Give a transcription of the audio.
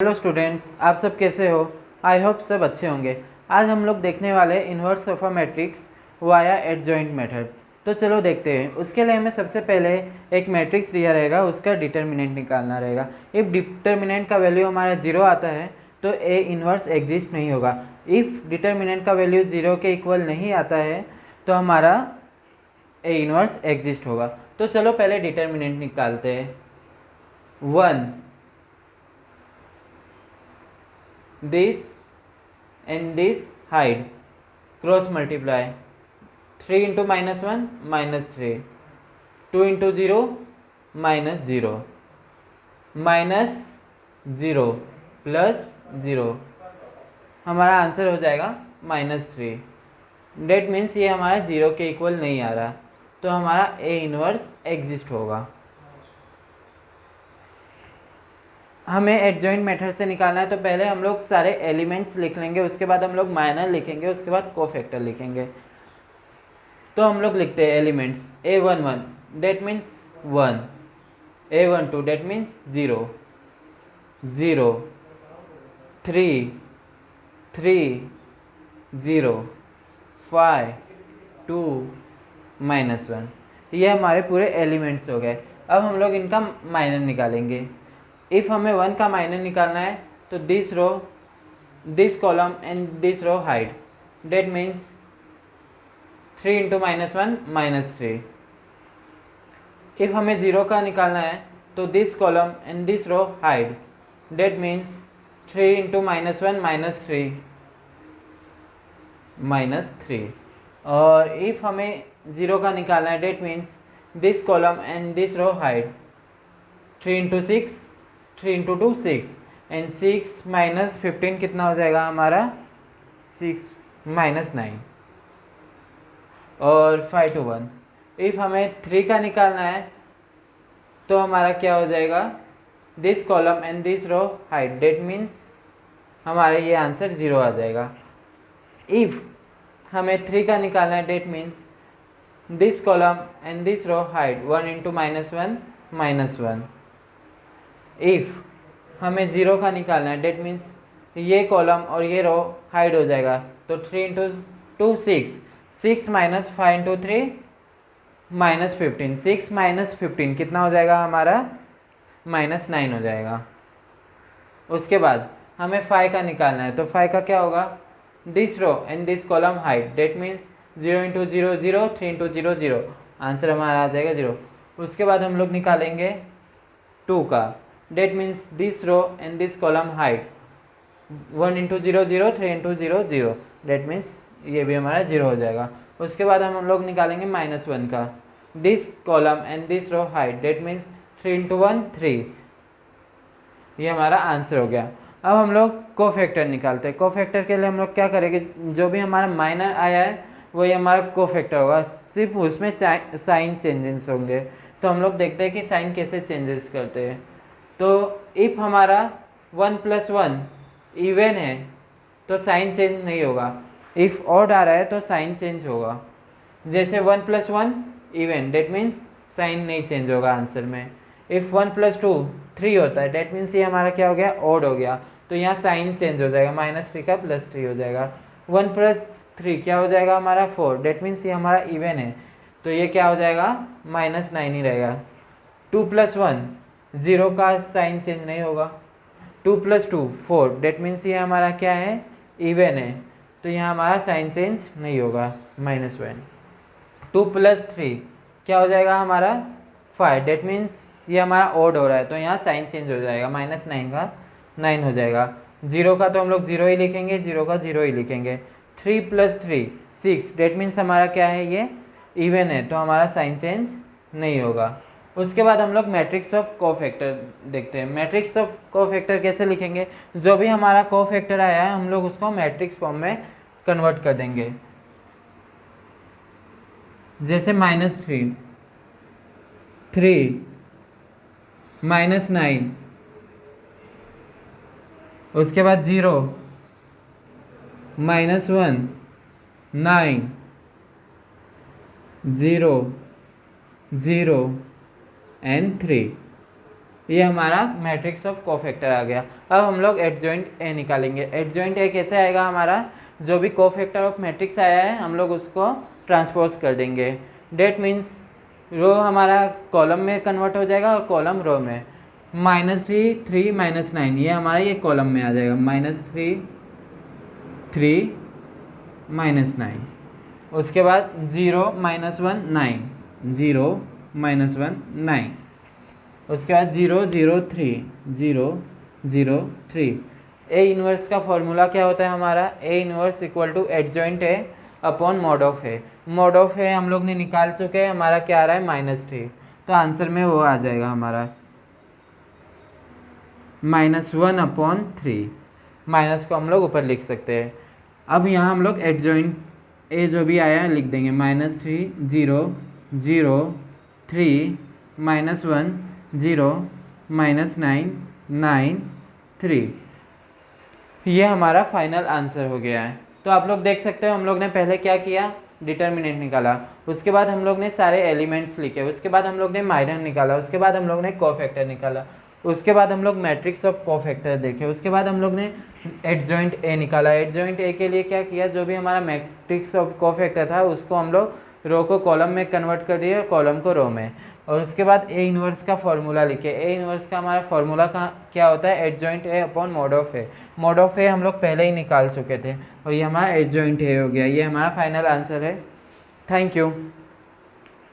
Hello students, आप सब कैसे हो। आई होप सब अच्छे होंगे। आज हम लोग देखने वाले inverse of a matrix via adjoint method. तो चलो देखते हैं। उसके लिए हमें सबसे पहले एक मैट्रिक्स दिया रहेगा, उसका डिटर्मिनेंट निकालना रहेगा। इफ़ डिटर्मिनेंट का वैल्यू हमारा 0 आता है तो ए इन्वर्स एग्जिस्ट नहीं होगा। इफ़ डिटर्मिनेंट का वैल्यू 0 के इक्वल नहीं आता है तो हमारा ए इन्वर्स एग्जिस्ट होगा। तो चलो पहले डिटर्मिनेंट निकालते हैं। 1 this and this hide, cross multiply, 3 into -1 -3, 2 into 0 -0, -0 plus 0, हमारा आंसर हो जाएगा -3। डेट मीन्स ये हमारा 0 के इक्वल नहीं आ रहा, तो हमारा ए इनवर्स एग्जिस्ट होगा। हमें एडजॉइंट मेथड से निकालना है, तो पहले हम लोग सारे एलिमेंट्स लिख लेंगे, उसके बाद हम लोग माइनर लिखेंगे, उसके बाद कोफैक्टर लिखेंगे। तो हम लोग लिखते हैं elements a11 that means 1, a12 date means 0, 0, 3, 3, 0, 5, 2, -1। ये हमारे पूरे एलिमेंट्स हो गए। अब हम लोग इनका माइनर निकालेंगे। इफ़ हमें 1 का माइनर निकालना है तो this row, this column and this row hide, that means 3 into -1 -3। If हमें 0 का निकालना है तो this column and this row hide, that means 3 into -1 -3। और इफ़ हमें 0 का निकालना है, that means this column and this row hide, 3 into 6, 3 into 2 6, and 6 -15 कितना हो जाएगा हमारा 6 -9, और 5 to 1। इफ़ हमें 3 का निकालना है तो हमारा क्या हो जाएगा, this column and this row hide, that means हमारा ये आंसर 0 आ जाएगा। इफ़ हमें 3 का निकालना है, that means this column and this row hide, 1 into -1 -1। If हमें 0 का निकालना है, डेट मीन्स ये कॉलम और ये रो हाइड हो जाएगा, तो 3 into 2 6, 6 - 5 into 3 -15, 6 -15 कितना हो जाएगा हमारा -9 हो जाएगा। उसके बाद हमें 5 का निकालना है, तो 5 का क्या होगा, this row and this column hide, that means 0 into 0 0, 3 into 0 0, answer हमारा आ जाएगा 0। उसके बाद हम लोग निकालेंगे 2 का, that means this row and this column hide, 1 into 0 0, 3 into 0 0, that means ये भी हमारा 0 हो जाएगा। उसके बाद हम लोग निकालेंगे -1 का, this column and this row hide, that means 3 into 1 3, ये हमारा आंसर हो गया। अब हम लोग कोफैक्टर निकालते हैं। कोफैक्टर के लिए हम लोग क्या करेंगे, जो भी हमारा माइनर आया है वही हमारा कोफैक्टर होगा, सिर्फ उसमें साइन चेंजेस होंगे। तो हम लोग देखते हैं कि साइन कैसे चेंजेस करते हैं। तो इफ़ हमारा 1 + 1 इवन है तो साइन चेंज नहीं होगा। इफ़ ऑड आ रहा है तो साइन चेंज होगा। जैसे 1 + 1 इवन, डेट मीन्स साइन नहीं चेंज होगा आंसर में। इफ़ 1 + 2 3 होता है, डेट मीन्स ये हमारा क्या हो गया, ऑड हो गया, तो यहाँ साइन चेंज हो जाएगा, -3 का +3 हो जाएगा। 1 + 3 क्या हो जाएगा हमारा 4, डेट मीन्स ये हमारा इवन है, तो ये क्या हो जाएगा -9 ही रहेगा। 2 + 1 0 का साइन चेंज नहीं होगा। 2 + 2 4, डेट मीन्स ये हमारा क्या है, इवन है, तो यहाँ हमारा साइन चेंज नहीं होगा, -1। 2 + 3 क्या हो जाएगा हमारा 5, डेट मीन्स ये हमारा ऑड हो रहा है, तो यहाँ साइन चेंज हो जाएगा, -9 का 9 हो जाएगा। 0 का तो हम लोग 0 ही लिखेंगे, 0 का 0 ही लिखेंगे। 3 + 3 6, डेट मीन्स हमारा क्या है, ये इवन है, तो हमारा साइन चेंज नहीं होगा। उसके बाद हम लोग मैट्रिक्स ऑफ कोफैक्टर देखते हैं। मैट्रिक्स ऑफ कोफैक्टर कैसे लिखेंगे, जो भी हमारा कोफैक्टर आया है हम लोग उसको मैट्रिक्स फॉर्म में कन्वर्ट कर देंगे। जैसे -3 3 -9, उसके बाद 0 -1 9 0 0 एंड 3। ये हमारा मैट्रिक्स ऑफ कोफैक्टर आ गया। अब हम लोग एडजॉइंट ए निकालेंगे। एडजॉइंट ए कैसे आएगा हमारा, जो भी कोफैक्टर ऑफ मैट्रिक्स आया है हम लोग उसको ट्रांसपोज कर देंगे। डेट मीन्स रो हमारा कॉलम में कन्वर्ट हो जाएगा और कॉलम रो में। -3 3 -9 ये हमारा ये कॉलम में आ जाएगा, -3 3 -9। उसके बाद 0 -1 9 0 -1 9। उसके बाद 0 0 3 0 0 3। ए इनवर्स का फॉर्मूला क्या होता है हमारा, A inverse equal to adjoint A upon mod of A. Mod of A हम लोग ने निकाल चुके हैं, हमारा क्या आ रहा है -3, तो आंसर में वो आ जाएगा हमारा -1/3। माइनस को हम लोग ऊपर लिख सकते हैं। अब यहाँ हम लोग एडजॉइंट ए जो भी आया है लिख देंगे, -3 0 0 3 -1 0 -9 9 3। ये हमारा फाइनल आंसर हो गया है। तो आप लोग देख सकते हो हम लोग ने पहले क्या किया, डिटर्मिनेंट निकाला, उसके बाद हम लोग ने सारे एलिमेंट्स लिखे, उसके बाद हम लोग ने माइनर निकाला, उसके बाद हम लोग ने कोफैक्टर निकाला, उसके बाद हम लोग मैट्रिक्स ऑफ कोफैक्टर देखे, उसके बाद हम लोग ने एडजॉइंट ए निकाला। एडजॉइंट ए के लिए क्या किया, जो भी हमारा मैट्रिक्स ऑफ कोफैक्टर था उसको हम लोग रो को कॉलम में कन्वर्ट कर दिए और कॉलम को रो में। और उसके बाद ए इनवर्स का फॉर्मूला लिखे। ए इनवर्स का हमारा फॉर्मूला का क्या होता है, adjoint A upon mod of A. Mod of A हम लोग पहले ही निकाल चुके थे और ये हमारा एडजॉइंट ए हो गया। ये हमारा फाइनल आंसर है। Thank you.